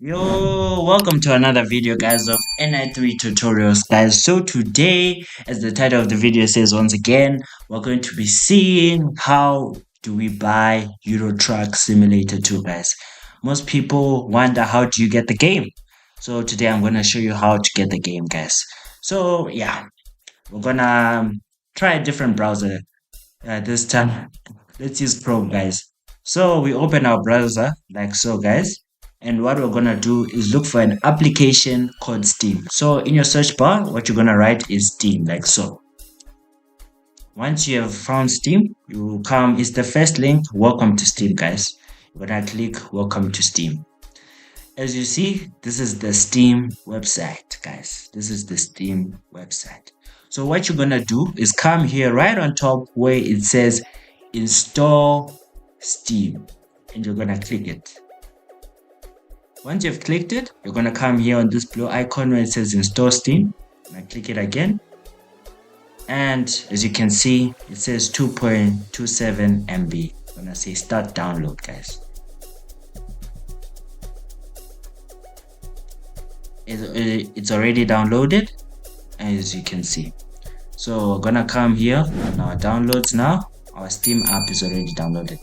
Yo, welcome to another video, guys, of NI3 tutorials, guys. So today, as the title of the video says, once again, we're going to be seeing how do we buy Euro Truck Simulator 2, guys. Most people wonder how do you get the game. So today I'm going to show you how to get the game, guys. So yeah, we're gonna try a different browser this time. Let's use Chrome, guys. So we open our browser like so, guys. And what we're gonna do is look for an application called Steam. So in your search bar, what you're gonna write is Steam, like so. Once you have found Steam, you come, it's the first link, welcome to Steam, guys. You're gonna click welcome to Steam. As you see, this is the Steam website, guys. This is the Steam website. So what you're gonna do is come here right on top where it says install Steam, and you're gonna click it. Once you've clicked it, you're gonna come here on this blue icon where it says install Steam. And click it again. And as you can see, it says 2.27 MB. I'm gonna say start download, guys. It's already downloaded, as you can see. So we're gonna come here on our downloads now. Our Steam app is already downloaded.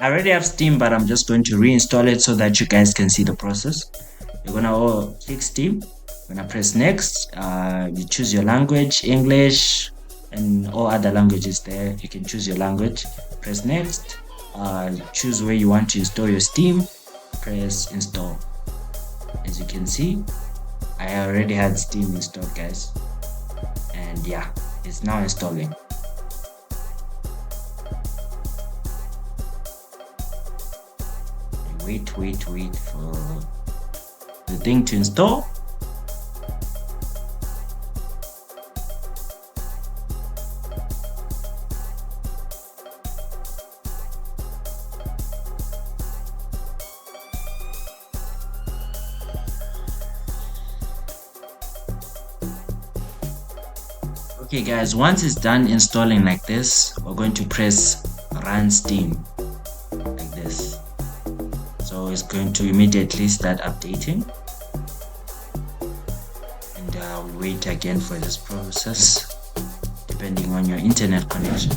I already have Steam, but I'm just going to reinstall it so that you guys can see the process. You're gonna click Steam. You're gonna press next. You choose your language, English, and all other languages there. You can choose your language. Press next. Choose where you want to install your Steam. Press install. As you can see, I already had Steam installed, guys. And yeah, it's now installing. Wait for the thing to install. Okay guys, once it's done installing like this, we're going to press run Steam like this. So it's going to immediately start updating, and we'll wait again for this process depending on your internet connection.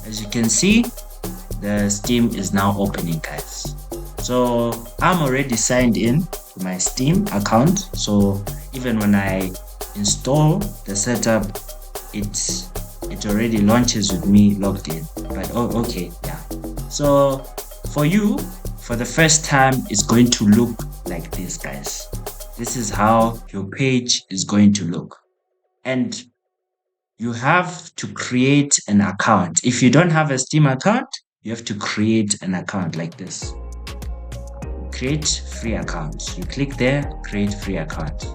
As you can see, the Steam is now opening, guys. So I'm already signed in to my Steam account, so even when I install the setup, it already launches with me logged in. But okay, yeah. So for you, for the first time, it's going to look like this, guys. This is how your page is going to look, and you have to create an account. If you don't have a Steam account, you have to create an account like this. Create free account. You click there, create free account,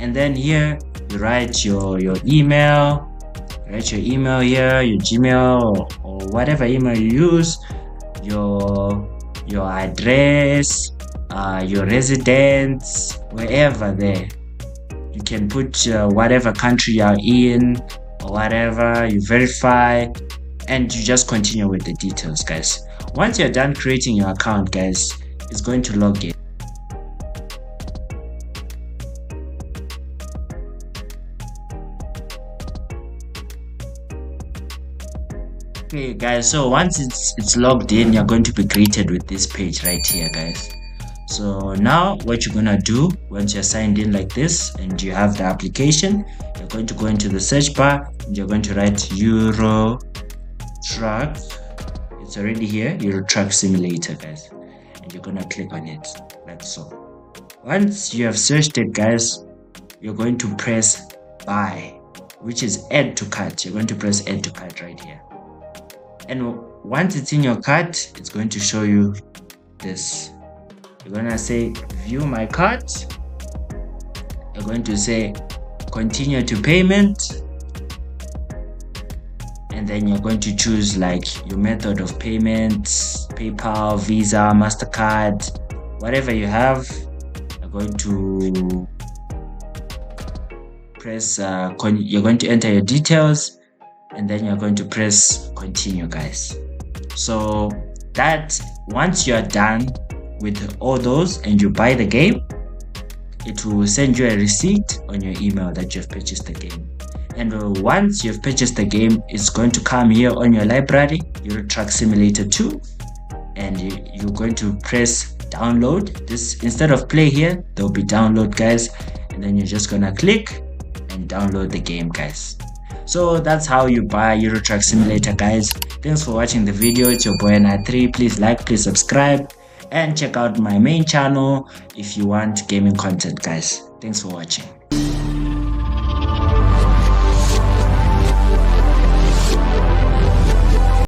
and then here you write your email. Write your email here, your Gmail or whatever email you use, your address, your residence, wherever there. You can put whatever country you're in or whatever. You verify, and you just continue with the details, guys. Once you're done creating your account, guys, it's going to log in. Okay guys, so once it's logged in, you're going to be greeted with this page right here, guys. So now what you're gonna do, once you're signed in like this and you have the application, you're going to go into the search bar and you're going to write Euro Truck. It's already here, Euro Truck Simulator, guys, and you're gonna click on it like so. Once you have searched it, guys, you're going to press buy, which is add to cart. You're going to press add to cart right here. And once it's in your cart, it's going to show you this. You're gonna say view my cart. You're going to say continue to payment, and then you're going to choose like your method of payment, PayPal, Visa, MasterCard, whatever you have. You're going to press you're going to enter your details, and then you're going to press continue, guys. So that once you're done with all those and you buy the game, it will send you a receipt on your email that you've purchased the game. And once you've purchased the game, it's going to come here on your library, Euro Truck Simulator 2, and you're going to press download. This, instead of play here, there'll be download, guys, and then you're just gonna click and download the game, guys. So that's how you buy Euro Truck Simulator, guys. Thanks for watching the video. It's your boy N3. Please like, please subscribe, and check out my main channel if you want gaming content, guys. Thanks for watching.